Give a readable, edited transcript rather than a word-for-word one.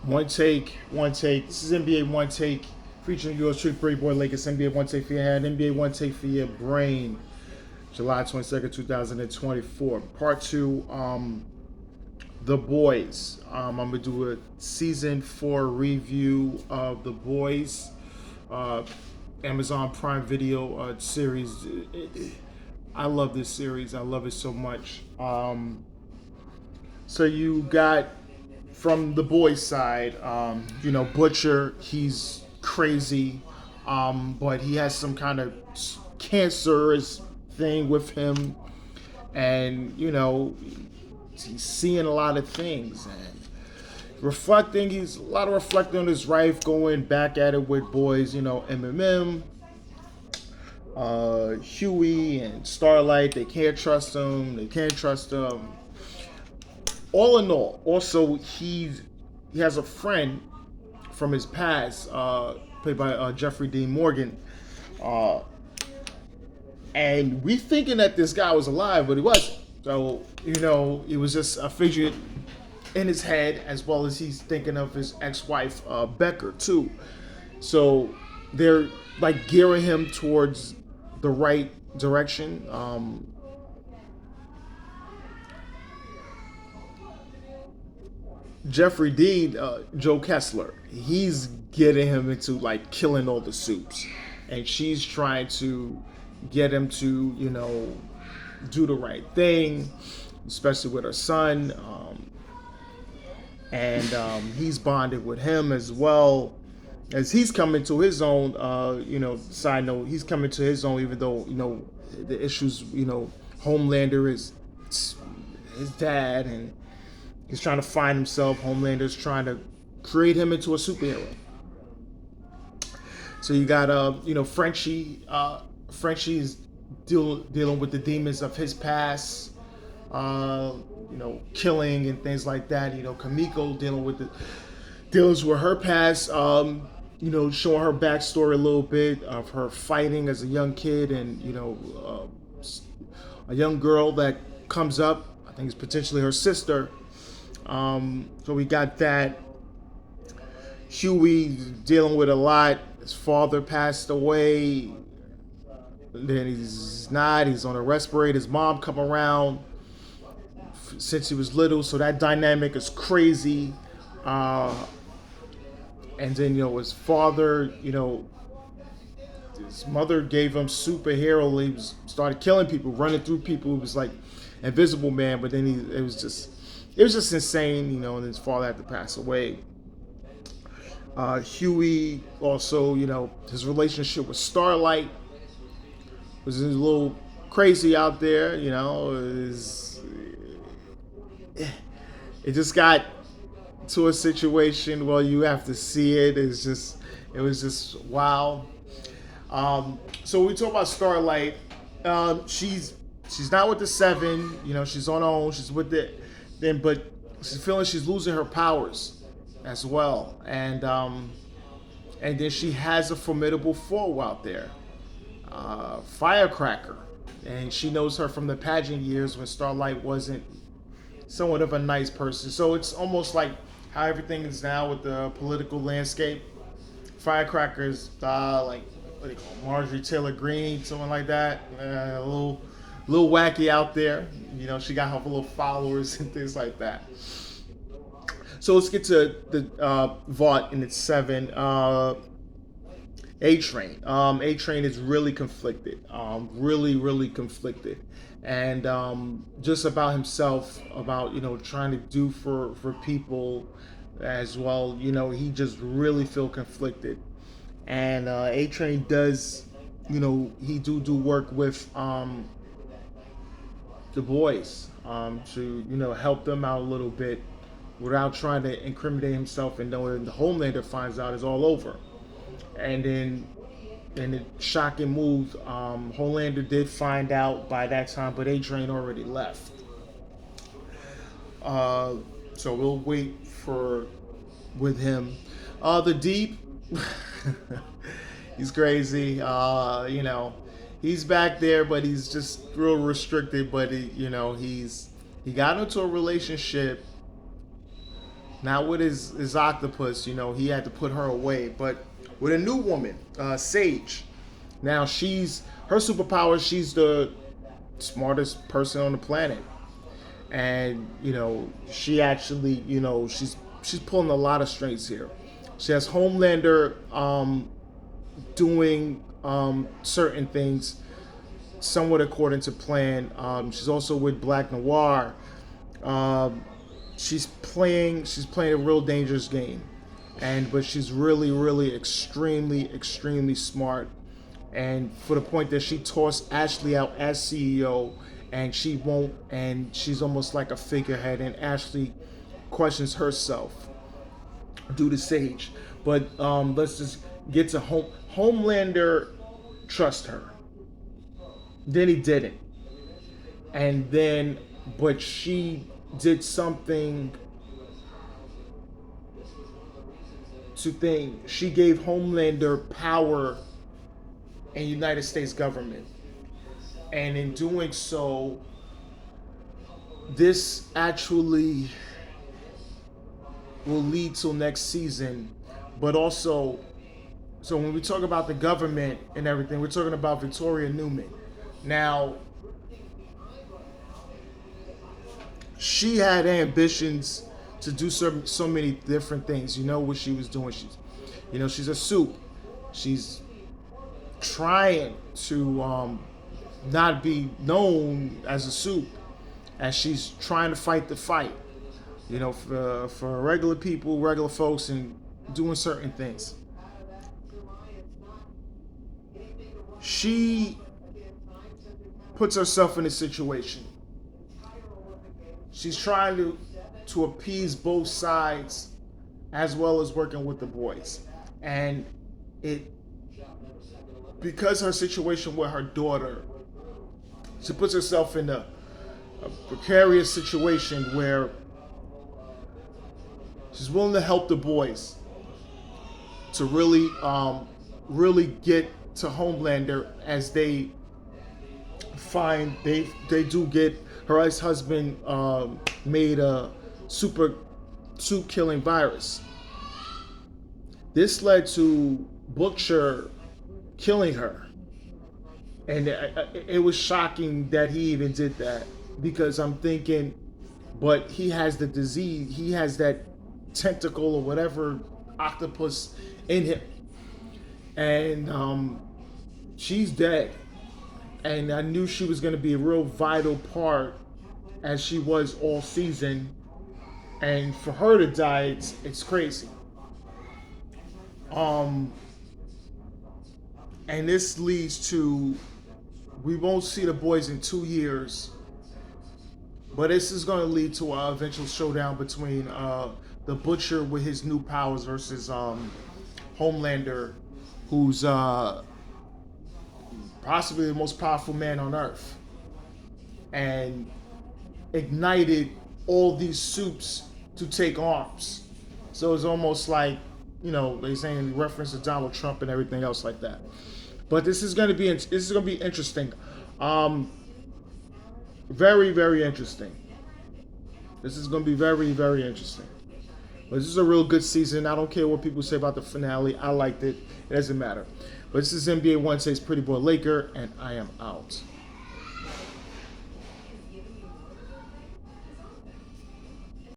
One take, one take. This is NBA One Take featuring yours truly, Pretty Boy Lakers. NBA One Take for your head, NBA One Take for your brain. July 22nd, 2024. Part two, The Boys. I'm going to do a season 4 review of The Boys. Uh, Amazon Prime Video series. I love this series. I love it so much. So you got from the boys' side, Butcher. He's crazy, but he has some kind of cancerous thing with him, and he's seeing a lot of things and reflecting. He's a lot of reflecting on his life, going back at it with boys. MMM, Huey, and Starlight. They can't trust him. They can't trust him. All in all, also he has a friend from his past, played by Jeffrey Dean Morgan, uh, and we thinking that this guy was alive, but he wasn't. So it was just a figure in his head, as well as he's thinking of his ex-wife Becker too. So they're like gearing him towards the right direction. Jeffrey Dean, Joe Kessler, he's getting him into like killing all the soups, and she's trying to get him to do the right thing, especially with her son, and he's bonded with him as well as he's coming to his own. Side note, he's coming to his own, even though the issues. Homelander is his dad, and he's trying to find himself. Homelander's trying to create him into a superhero. So you got Frenchie. Frenchie is dealing with the demons of his past. Killing and things like that. Kamiko deals with her past. Showing her backstory a little bit of her fighting as a young kid, and a young girl that comes up. I think it's potentially her sister. So we got that. Huey dealing with a lot. His father passed away. Then he's not. He's on a respirator. His mom come around since he was little. So that dynamic is crazy. And then his father. His mother gave him superhero. He started killing people, running through people. It was like Invisible Man. But then it was just insane, and his father had to pass away. Huey also, his relationship with Starlight was a little crazy out there. It just got to a situation where you have to see it. It was just wow. So we talk about Starlight. She's not with the Seven. She's on her own. She's with them, but she's feeling she's losing her powers as well, and then she has a formidable foe out there, Firecracker, and she knows her from the pageant years when Starlight wasn't somewhat of a nice person. So it's almost like how everything is now with the political landscape. Firecracker is like what do you call it, Marjorie Taylor Greene, someone like that, a little wacky out there. She got her little followers and things like that. So let's get to the Vought in its 7. A Train. A Train is really conflicted. Really conflicted. And just about himself, about trying to do for people as well. He just really feel conflicted. And A Train does, he do work with the boys, to help them out a little bit without trying to incriminate himself, and knowing the Homelander finds out is all over. And then in the shocking move, Homelander did find out by that time, but A Train already left. So we'll wait for with him. The Deep, he's crazy. He's back there, but he's just real restricted. But he got into a relationship Not with his octopus, he had to put her away, but with a new woman, Sage. Now her superpower. She's the smartest person on the planet, and she actually, she's pulling a lot of strings here. She has Homelander doing certain things somewhat according to plan. She's also with Black Noir. Um, she's playing a real dangerous game, but she's really, really, extremely, extremely smart, and for the point that she tossed Ashley out as CEO, and she won't, and she's almost like a figurehead, and Ashley questions herself due to Sage. But let's just get to Homelander. Trust her. Then he didn't, and then but she did something to think. She gave Homelander power in United States government, and in doing so, this actually will lead till next season. But also, so when we talk about the government and everything, we're talking about Victoria Newman. Now, she had ambitions to do so many different things. You know what she was doing? She's a soup. She's trying to not be known as a soup, as she's trying to fight the fight. For regular people, regular folks, and doing certain things. She puts herself in a situation. She's trying to appease both sides, as well as working with the boys, and it because her situation with her daughter, she puts herself in a precarious situation where she's willing to help the boys to really get to Homelander, as they find they do get her ex-husband made a super soup killing virus. This led to Butcher killing her, and it was shocking that he even did that, because I'm thinking, but he has the disease, he has that tentacle or whatever octopus in him, and she's dead. And I knew she was going to be a real vital part, as she was all season. And for her to die, it's crazy. Um, and this leads to, we won't see the boys in 2 years, but this is going to lead to an eventual showdown between the Butcher with his new powers versus Homelander, who's possibly the most powerful man on Earth, and ignited all these soups to take arms. So it's almost like, they saying reference to Donald Trump and everything else like that. But this is going to be interesting. Very, very interesting. This is going to be very, very interesting. But this is a real good season. I don't care what people say about the finale. I liked it. It doesn't matter. But this is NBA Wednesday's Pretty Boy Laker, and I am out.